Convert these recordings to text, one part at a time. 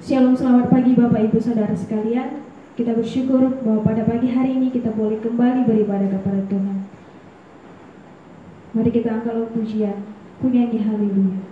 Shalom, selamat pagi Bapak Ibu Saudara sekalian. Kita bersyukur bahwa pada pagi hari ini kita boleh kembali beribadah kepada Tuhan. Mari kita angkat lagu pujian, ku nyanyi haleluya.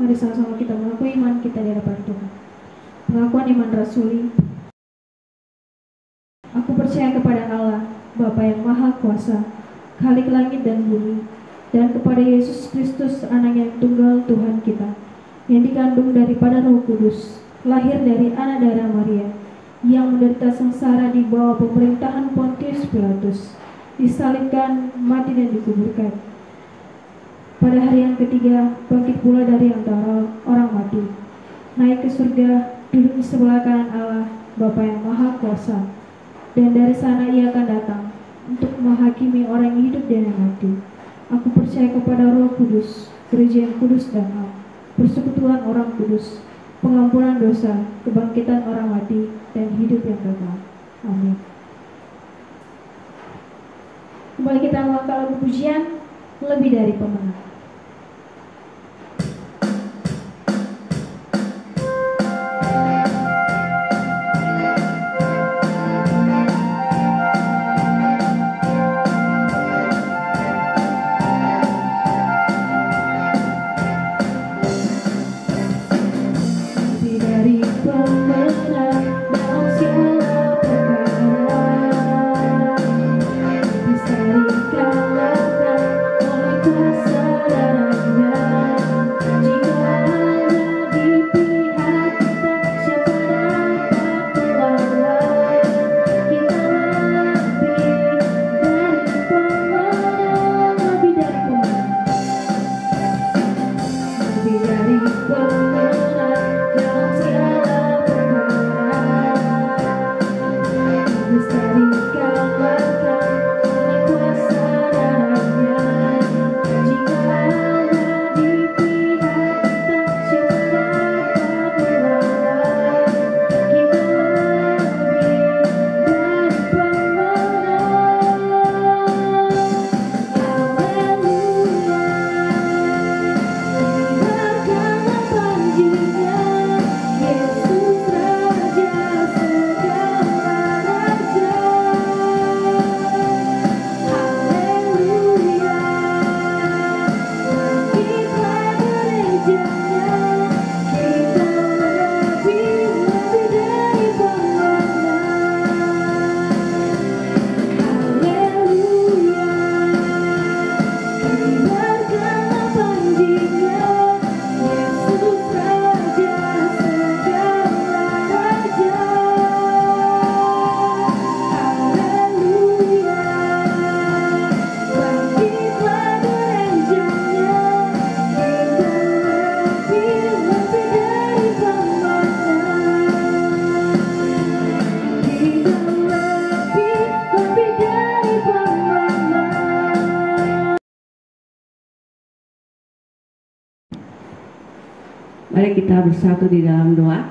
Mari sama-sama kita mengaku iman kita di hadapan Tuhan. Pengakuan iman rasuli. Aku percaya kepada Allah, Bapa yang Maha Kuasa, Khalik langit dan bumi, dan kepada Yesus Kristus, Anak yang tunggal Tuhan kita, yang dikandung daripada Roh Kudus, lahir dari anak darah Maria, yang menderita sengsara di bawah pemerintahan Pontius Pilatus, disalibkan, mati dan dikuburkan. Pada hari yang ketiga, bangkit pula dari antara orang mati, naik ke surga, duduk di sebelah kanan Allah, Bapa yang Maha Kuasa, dan dari sana ia akan datang untuk menghakimi orang yang hidup dan yang mati. Aku percaya kepada Roh Kudus, gereja yang kudus dan am, persekutuan orang kudus, pengampunan dosa, kebangkitan orang mati, dan hidup yang kekal. Amin. Kembali kita mengangkat lagu pujian, lebih dari pemenang. Kuasa Mari kita bersatu di dalam doa.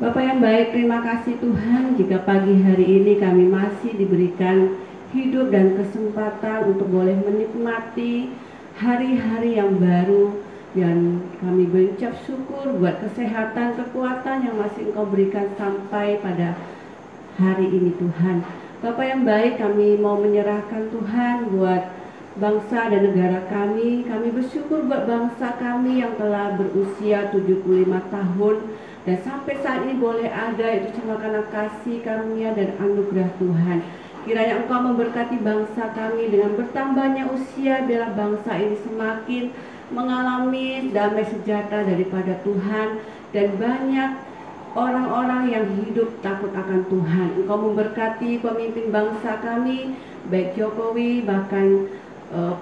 Bapa yang baik, terima kasih Tuhan jika pagi hari ini kami masih diberikan hidup dan kesempatan untuk boleh menikmati hari-hari yang baru, dan kami berucap syukur buat kesehatan, kekuatan yang masih Engkau berikan sampai pada hari ini Tuhan. Bapa yang baik, kami mau menyerahkan Tuhan buat bangsa dan negara kami. Kami bersyukur buat bangsa kami yang telah berusia 75 tahun dan sampai saat ini boleh ada, itu cuma karena kasih karunia dan anugerah Tuhan. Kiranya Engkau memberkati bangsa kami dengan bertambahnya usia, biarlah bangsa ini semakin mengalami damai sejahtera daripada Tuhan, dan banyak orang-orang yang hidup takut akan Tuhan. Engkau memberkati pemimpin bangsa kami, baik Jokowi, bahkan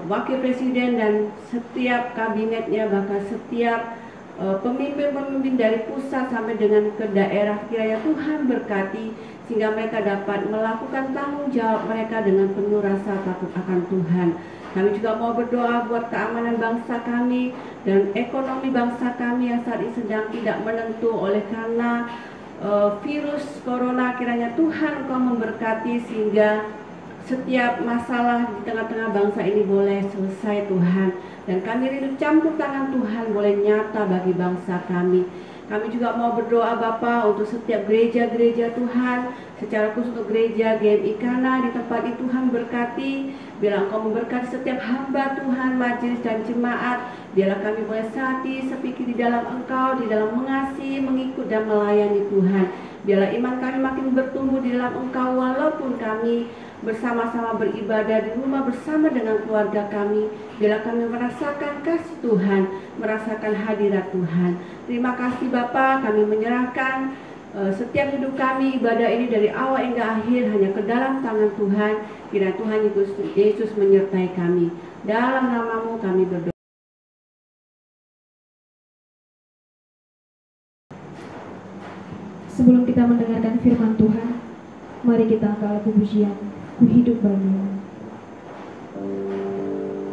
Wakil Presiden dan setiap kabinetnya, bahkan setiap pemimpin-pemimpin dari pusat sampai dengan ke daerah. Kiranya Tuhan berkati sehingga mereka dapat melakukan tanggung jawab mereka dengan penuh rasa takut akan Tuhan. Kami juga mau berdoa buat keamanan bangsa kami dan ekonomi bangsa kami yang saat ini sedang tidak menentu oleh karena virus corona. Kiranya Tuhan Engkau memberkati sehingga setiap masalah di tengah-tengah bangsa ini boleh selesai Tuhan, dan kami rindu campur tangan Tuhan boleh nyata bagi bangsa kami. Kami juga mau berdoa Bapa untuk setiap gereja-gereja Tuhan, secara khusus untuk gereja GMI Kana di tempat ini. Tuhan berkati, biarlah Engkau memberkati setiap hamba Tuhan, majelis dan jemaat. Biarlah kami boleh sati sepikir di dalam Engkau, di dalam mengasihi, mengikut dan melayani Tuhan. Biarlah iman kami makin bertumbuh di dalam Engkau, walaupun kami bersama-sama beribadah di rumah bersama dengan keluarga kami. Biarlah kami merasakan kasih Tuhan, merasakan hadirat Tuhan. Terima kasih Bapa, kami menyerahkan setiap hidup kami, ibadah ini dari awal hingga akhir hanya ke dalam tangan Tuhan. Kiranya Tuhan Yesus menyertai kami. Dalam nama-Mu kami berdoa. Sebelum kita mendengarkan firman Tuhan, mari kita angkat lagu pujian, Ku Hidup Bagimu.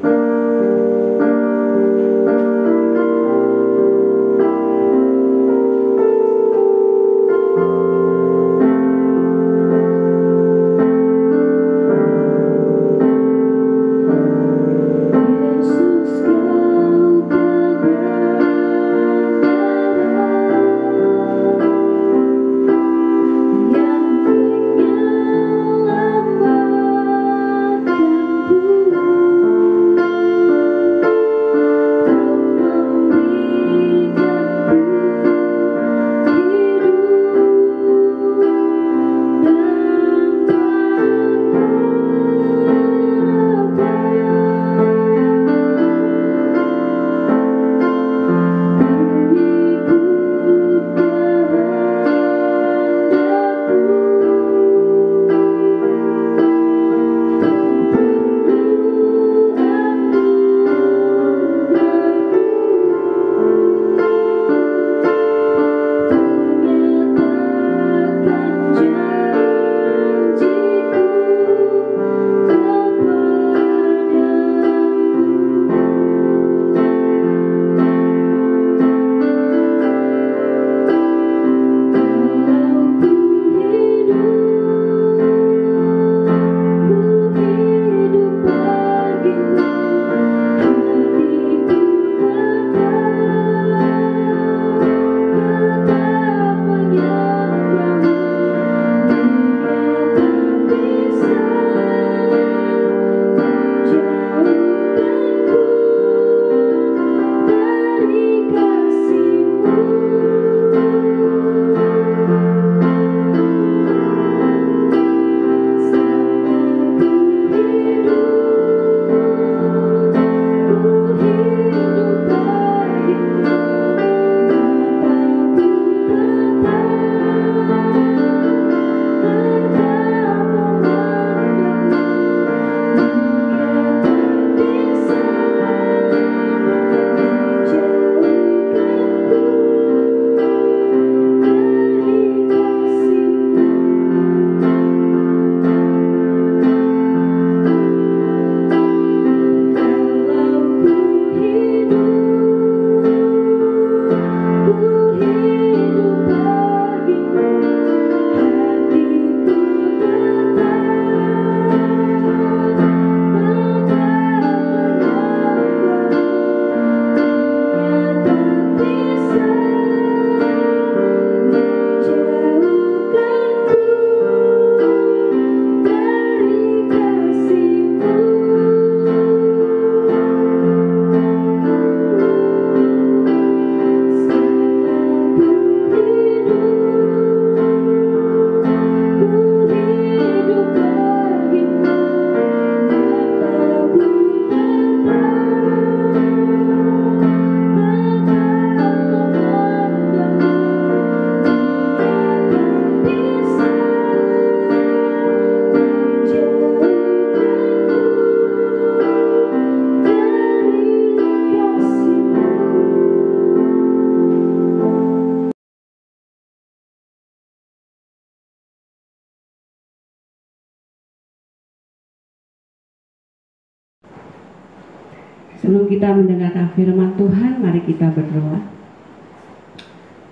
Yang Sebelum kita mendengarkan firman Tuhan, mari kita berdoa.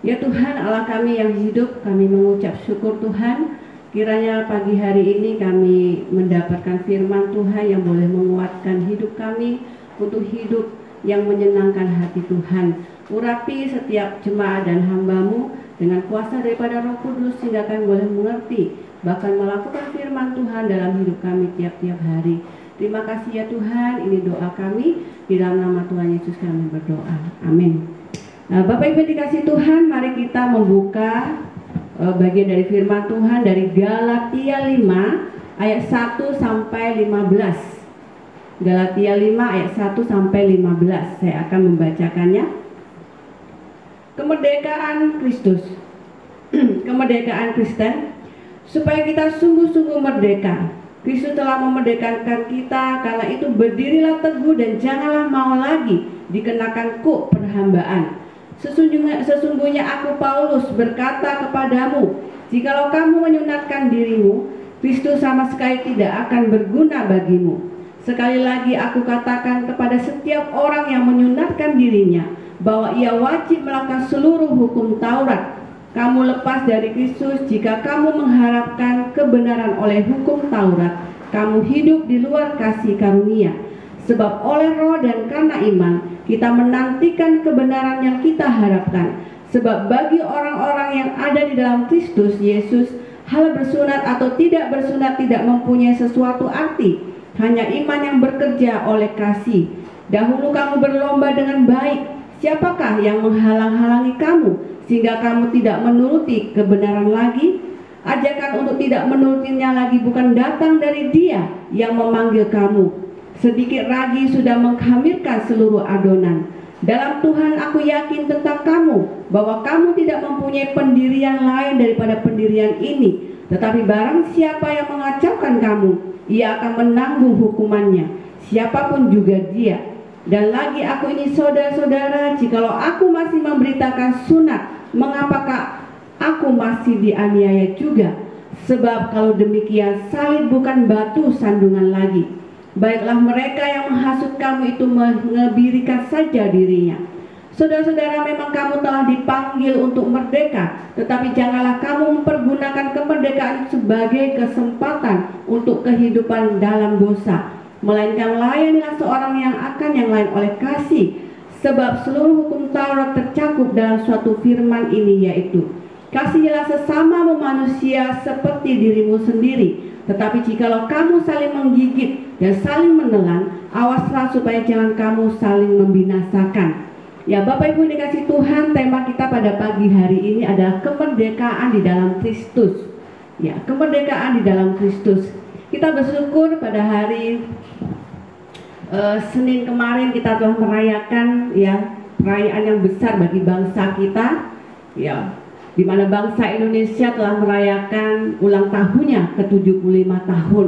Ya Tuhan Allah kami yang hidup, kami mengucap syukur Tuhan. Kiranya pagi hari ini kami mendapatkan firman Tuhan yang boleh menguatkan hidup kami untuk hidup yang menyenangkan hati Tuhan. Urapi setiap jemaat dan hamba-Mu dengan kuasa daripada Roh Kudus sehingga kami boleh mengerti, bahkan melakukan firman Tuhan dalam hidup kami tiap-tiap hari. Terima kasih ya Tuhan, ini doa kami, di dalam nama Tuhan Yesus kami berdoa. Amin. Nah, Bapak Ibu dikasih Tuhan, mari kita membuka bagian dari firman Tuhan dari Galatia 5 ayat 1 sampai 15. Galatia 5 ayat 1 sampai 15. Saya akan membacakannya. Kemerdekaan Kristus. Kemerdekaan Kristen, supaya kita sungguh-sungguh merdeka. Kristus telah memerdekakan kita, karena itu berdirilah teguh dan janganlah mau lagi dikenakan kuk perhambaan. Sesungguhnya aku Paulus berkata kepadamu, jikalau kamu menyunatkan dirimu, Kristus sama sekali tidak akan berguna bagimu. Sekali lagi aku katakan kepada setiap orang yang menyunatkan dirinya, bahwa ia wajib melakukan seluruh hukum Taurat. Kamu lepas dari Kristus jika kamu mengharapkan kebenaran oleh hukum Taurat. Kamu hidup di luar kasih karunia. Sebab oleh roh dan karena iman kita menantikan kebenaran yang kita harapkan. Sebab bagi orang-orang yang ada di dalam Kristus Yesus, hal bersunat atau tidak bersunat tidak mempunyai sesuatu arti. Hanya iman yang bekerja oleh kasih. Dahulu kamu berlomba dengan baik. Siapakah yang menghalang-halangi kamu sehingga kamu tidak menuruti kebenaran lagi? Ajakan untuk tidak menurutinya lagi bukan datang dari Dia yang memanggil kamu. Sedikit ragi sudah mengkhamirkan seluruh adonan. Dalam Tuhan aku yakin tentang kamu, bahwa kamu tidak mempunyai pendirian lain daripada pendirian ini. Tetapi barang siapa yang mengacaukan kamu, ia akan menanggung hukumannya, siapapun juga dia. Dan lagi aku ini saudara-saudara, jikalau aku masih memberitakan sunat, mengapakah aku masih dianiaya juga? Sebab kalau demikian, salib bukan batu sandungan lagi. Baiklah mereka yang menghasut kamu itu mengebirikan saja dirinya. Saudara-saudara, memang kamu telah dipanggil untuk merdeka, tetapi janganlah kamu mempergunakan kemerdekaan sebagai kesempatan untuk kehidupan dalam dosa, melainkan layanilah seorang yang akan yang lain oleh kasih. Sebab seluruh hukum Taurat tercakup dalam suatu firman ini, yaitu kasihilah sesamamu manusia seperti dirimu sendiri. Tetapi jikalau kamu saling menggigit dan saling menelan, awaslah supaya jangan kamu saling membinasakan. Ya Bapak Ibu dikasih Tuhan, tema kita pada pagi hari ini adalah kemerdekaan di dalam Kristus. Ya, kemerdekaan di dalam Kristus. Kita bersyukur pada hari Senin kemarin kita telah merayakan ya perayaan yang besar bagi bangsa kita, ya, di mana bangsa Indonesia telah merayakan ulang tahunnya ke-75 tahun.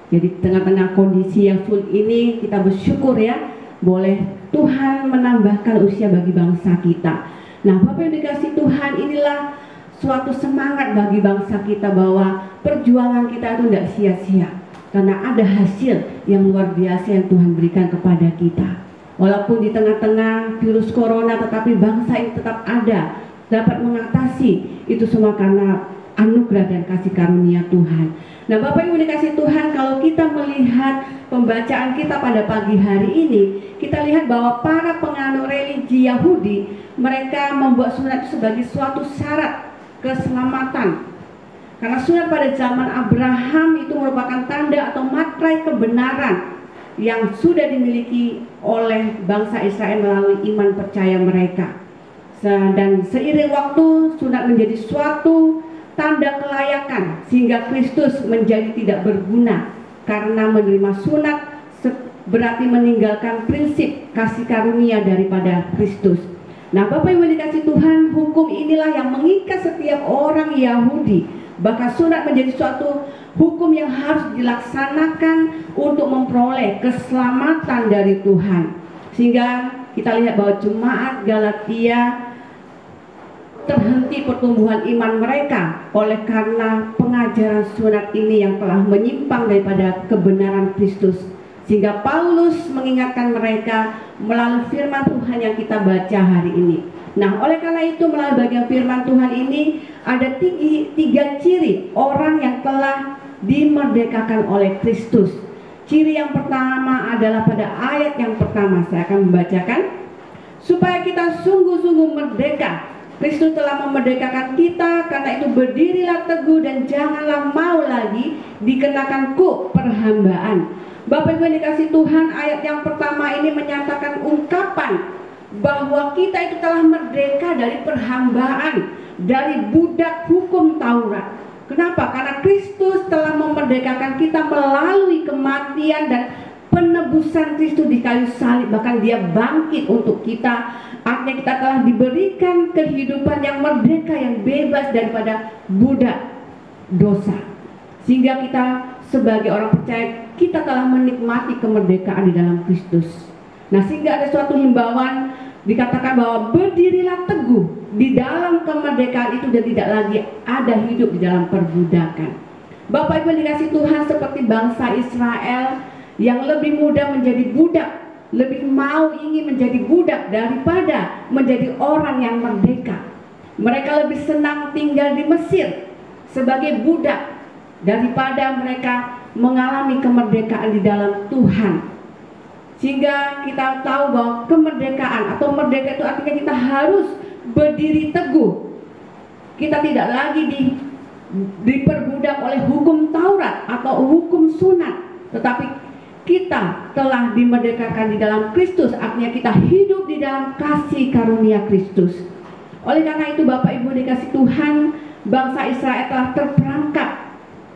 Jadi tengah-tengah kondisi yang sulit ini kita bersyukur ya, boleh Tuhan menambahkan usia bagi bangsa kita. Nah Bapak yang dikasih Tuhan, inilah suatu semangat bagi bangsa kita bahwa perjuangan kita itu tidak sia-sia, karena ada hasil yang luar biasa yang Tuhan berikan kepada kita. Walaupun di tengah-tengah virus corona, tetapi bangsa ini tetap ada, dapat mengatasi itu semua karena anugerah dan kasih karunia Tuhan. Nah Bapak Ibu dikasih Tuhan, kalau kita melihat pembacaan kita pada pagi hari ini, kita lihat bahwa para penganut religi Yahudi, mereka membuat sunat sebagai suatu syarat keselamatan. Karena sunat pada zaman Abraham itu merupakan tanda atau matrai kebenaran yang sudah dimiliki oleh bangsa Israel melalui iman percaya mereka. Dan seiring waktu sunat menjadi suatu tanda kelayakan sehingga Kristus menjadi tidak berguna. Karena menerima sunat berarti meninggalkan prinsip kasih karunia daripada Kristus. Nah Bapak Ibu dikasih Tuhan, hukum inilah yang mengikat setiap orang Yahudi. Bahkan sunat menjadi suatu hukum yang harus dilaksanakan untuk memperoleh keselamatan dari Tuhan. Sehingga kita lihat bahwa jemaat Galatia terhenti pertumbuhan iman mereka oleh karena pengajaran sunat ini yang telah menyimpang daripada kebenaran Kristus. Sehingga Paulus mengingatkan mereka melalui firman Tuhan yang kita baca hari ini. Nah, oleh karena itu melalui bagian firman Tuhan ini ada tiga ciri orang yang telah dimerdekakan oleh Kristus. Ciri yang pertama adalah pada ayat yang pertama, saya akan membacakan. Supaya kita sungguh-sungguh merdeka, Kristus telah memerdekakan kita, karena itu berdirilah teguh dan janganlah mau lagi dikenakan kuk perhambaan. Bapak Ibu yang dikasihi Tuhan, ayat yang pertama ini menyatakan ungkapan bahwa kita itu telah merdeka dari perhambaan, dari budak hukum Taurat. Kenapa? Karena Kristus telah memerdekakan kita melalui kematian dan penebusan Kristus di kayu salib. Bahkan dia bangkit untuk kita. Artinya kita telah diberikan kehidupan yang merdeka, yang bebas daripada budak dosa. Sehingga kita sebagai orang percaya, kita telah menikmati kemerdekaan di dalam Kristus. Nah, sehingga ada suatu himbauan, dikatakan bahwa berdirilah teguh di dalam kemerdekaan itu dan tidak lagi ada hidup di dalam perbudakan. Bapak Ibu dikasih Tuhan, seperti bangsa Israel yang lebih mudah menjadi budak, lebih mau ingin menjadi budak daripada menjadi orang yang merdeka. Mereka lebih senang tinggal di Mesir sebagai budak daripada mereka mengalami kemerdekaan di dalam Tuhan. Sehingga kita tahu bahwa kemerdekaan atau merdeka itu artinya kita harus berdiri teguh. Kita tidak lagi diperbudak oleh hukum Taurat atau hukum sunat, tetapi kita telah dimerdekakan di dalam Kristus. Artinya kita hidup di dalam kasih karunia Kristus. Oleh karena itu Bapak Ibu dikasih Tuhan, bangsa Israel telah terperangkap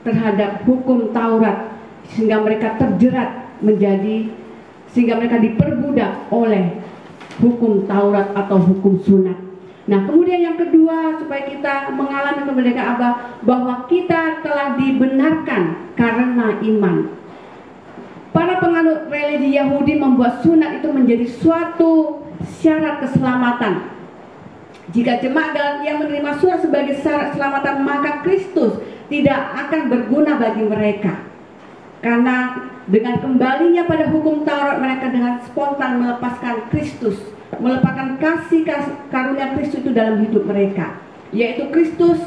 terhadap hukum Taurat, sehingga mereka terjerat sehingga mereka diperbudak oleh hukum Taurat atau hukum sunat. Nah, kemudian yang kedua, supaya kita mengalami kemerdekaan bahwa kita telah dibenarkan karena iman. Para penganut religi Yahudi membuat sunat itu menjadi suatu syarat keselamatan. Jika jemaat Galatia menerima sunat sebagai syarat keselamatan, maka Kristus tidak akan berguna bagi mereka. Karena dengan kembalinya pada hukum Taurat, mereka dengan spontan melepaskan Kristus, melepaskan kasih karunia Kristus itu dalam hidup mereka, yaitu Kristus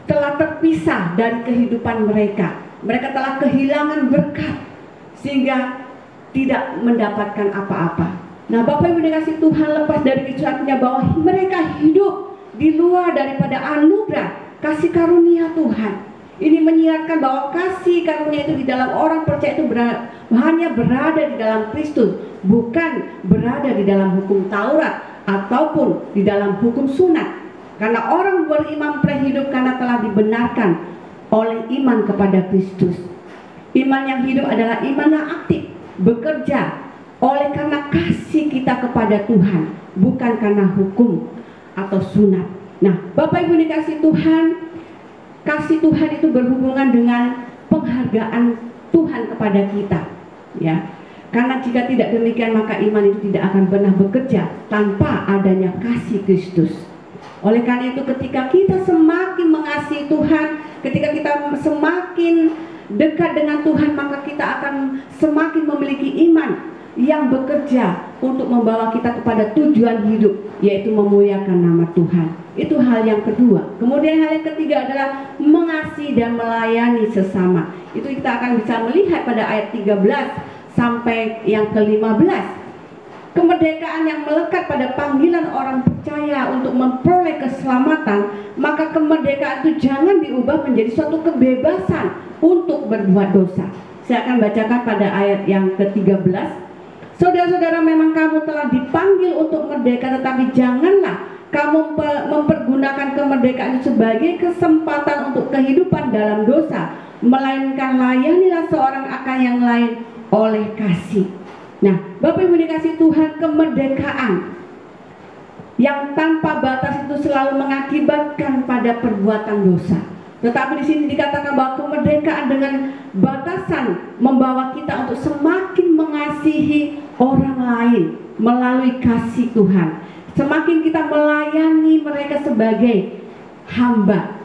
telah terpisah dari kehidupan mereka. Mereka telah kehilangan berkat sehingga tidak mendapatkan apa-apa. Nah, Bapak Ibu dikasih Tuhan, lepas dari itu artinya bahwa mereka hidup di luar daripada anugerah kasih karunia Tuhan. Ini menyiratkan bahwa kasih karunia itu di dalam orang percaya itu hanya berada di dalam Kristus, bukan berada di dalam hukum Taurat ataupun di dalam hukum sunat. Karena orang beriman hidup karena telah dibenarkan oleh iman kepada Kristus. Iman yang hidup adalah iman yang aktif, bekerja oleh karena kasih kita kepada Tuhan, bukan karena hukum atau sunat. Nah, Bapak Ibu dikasih Tuhan, kasih Tuhan itu berhubungan dengan penghargaan Tuhan kepada kita, ya. Karena jika tidak demikian, maka iman itu tidak akan pernah bekerja tanpa adanya kasih Kristus. Oleh karena itu, ketika kita semakin mengasihi Tuhan, ketika kita semakin dekat dengan Tuhan, maka kita akan semakin memiliki iman yang bekerja untuk membawa kita kepada tujuan hidup, yaitu memuliakan nama Tuhan. Itu hal yang kedua. Kemudian hal yang ketiga adalah mengasihi dan melayani sesama. Itu kita akan bisa melihat pada ayat 13 sampai yang ke-15. Kemerdekaan yang melekat pada panggilan orang percaya untuk memperoleh keselamatan, maka kemerdekaan itu jangan diubah menjadi suatu kebebasan untuk berbuat dosa. Saya akan bacakan pada ayat yang ke-13. Saudara-saudara, memang kamu telah dipanggil untuk merdeka, tetapi janganlah kamu mempergunakan kemerdekaan itu sebagai kesempatan untuk kehidupan dalam dosa, melainkan layanilah seorang akan yang lain oleh kasih. Nah, Bapak Ibu dikasih Tuhan, kemerdekaan yang tanpa batas itu selalu mengakibatkan pada perbuatan dosa. Tetapi di sini dikatakan bahwa kemerdekaan dengan batasan membawa kita untuk semakin mengasihi orang lain melalui kasih Tuhan. Semakin kita melayani mereka sebagai hamba,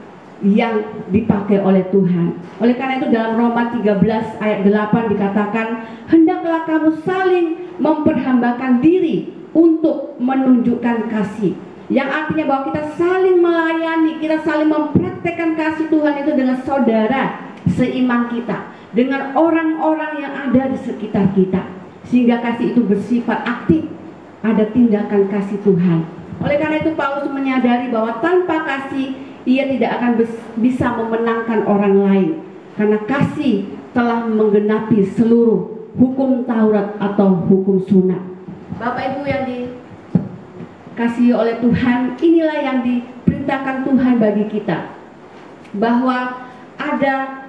yang dipakai oleh Tuhan. Oleh karena itu dalam Roma 13 ayat 8 dikatakan, hendaklah kamu saling memperhambakan diri untuk menunjukkan kasih. Yang artinya bahwa kita saling melayani, kita saling mempraktekkan kasih Tuhan itu dengan saudara seiman kita, dengan orang-orang yang ada di sekitar kita, sehingga kasih itu bersifat aktif, ada tindakan kasih Tuhan. Oleh karena itu Paulus menyadari bahwa tanpa kasih ia tidak akan bisa memenangkan orang lain, karena kasih telah menggenapi seluruh hukum Taurat atau hukum sunat. Bapak Ibu yang dikasihi oleh Tuhan, inilah yang diperintahkan Tuhan bagi kita, bahwa ada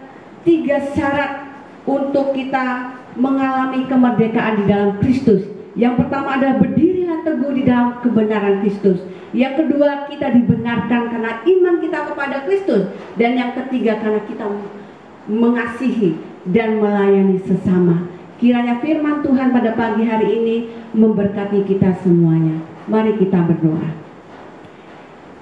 3 syarat untuk kita mengalami kemerdekaan di dalam Kristus. Yang pertama adalah berdirilah teguh di dalam kebenaran Kristus. Yang kedua, kita dibenarkan karena iman kita kepada Kristus. Dan yang ketiga, karena kita mengasihi dan melayani sesama. Kiranya firman Tuhan pada pagi hari ini memberkati kita semuanya. Mari kita berdoa.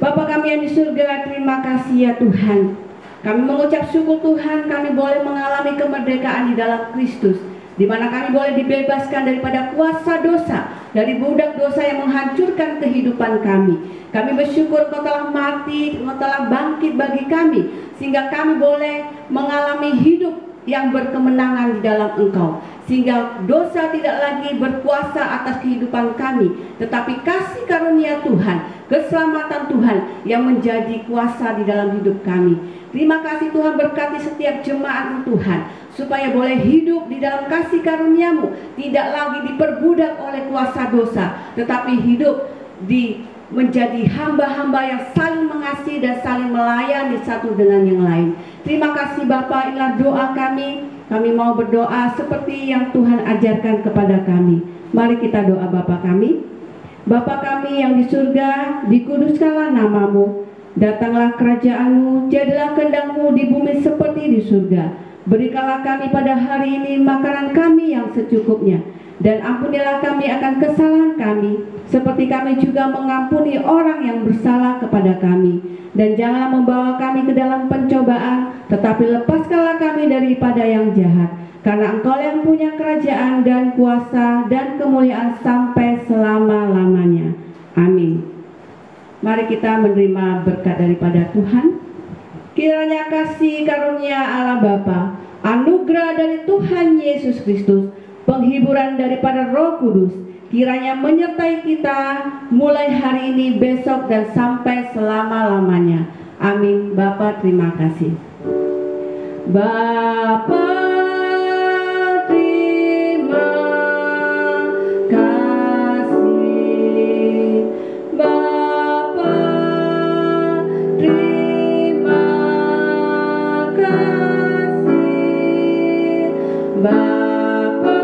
Bapa kami yang di surga, terima kasih ya Tuhan. Kami mengucap syukur Tuhan, kami boleh mengalami kemerdekaan di dalam Kristus, di mana kami boleh dibebaskan daripada kuasa dosa, dari budak dosa yang menghancurkan kehidupan kami. Kami bersyukur Engkau telah mati, Engkau telah bangkit bagi kami, sehingga kami boleh mengalami hidup yang berkemenangan di dalam Engkau, sehingga dosa tidak lagi berkuasa atas kehidupan kami, tetapi kasih karunia Tuhan, keselamatan Tuhan yang menjadi kuasa di dalam hidup kami. Terima kasih Tuhan, berkati setiap jemaat Tuhan, supaya boleh hidup di dalam kasih karunia-Mu, tidak lagi diperbudak oleh kuasa dosa, tetapi hidup menjadi hamba-hamba yang saling mengasihi dan saling melayani satu dengan yang lain. Terima kasih Bapa, inilah doa kami. Kami mau berdoa seperti yang Tuhan ajarkan kepada kami. Mari kita doa Bapa kami. Bapa kami yang di surga, dikuduskanlah nama-Mu. Datanglah kerajaan-Mu, jadilah kehendak-Mu di bumi seperti di surga. Berikanlah kami pada hari ini makanan kami yang secukupnya, dan ampunilah kami akan kesalahan kami, seperti kami juga mengampuni orang yang bersalah kepada kami. Dan janganlah membawa kami ke dalam pencobaan, tetapi lepaskanlah kami daripada yang jahat. Karena Engkau yang punya kerajaan dan kuasa dan kemuliaan sampai selama-lamanya. Amin. Mari kita menerima berkat daripada Tuhan. Kiranya kasih karunia Allah Bapa, anugerah dari Tuhan Yesus Kristus, penghiburan daripada Roh Kudus, kiranya menyertai kita mulai hari ini, besok, dan sampai selama-lamanya. Amin. Bapa, terima kasih. Bapa, terima kasih. Bapa, terima kasih. Bapa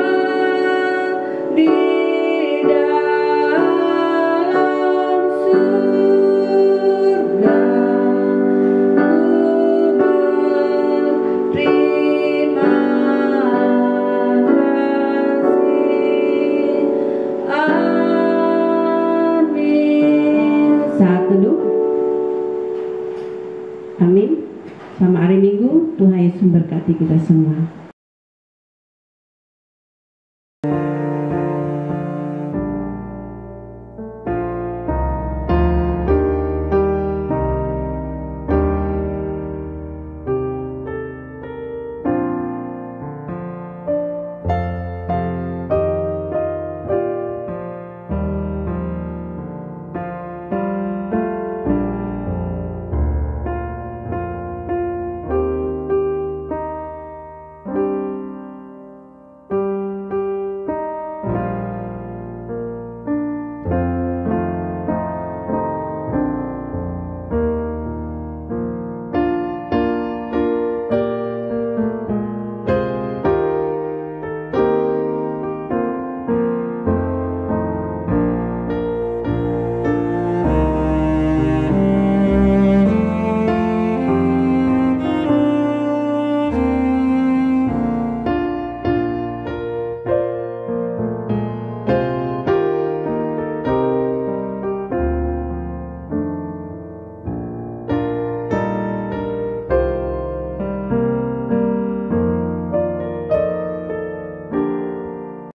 di dalam surga, terima kasih. Amin. Saat teduh. Amin. Sama hari Minggu, Tuhan Yesus memberkati kita semua.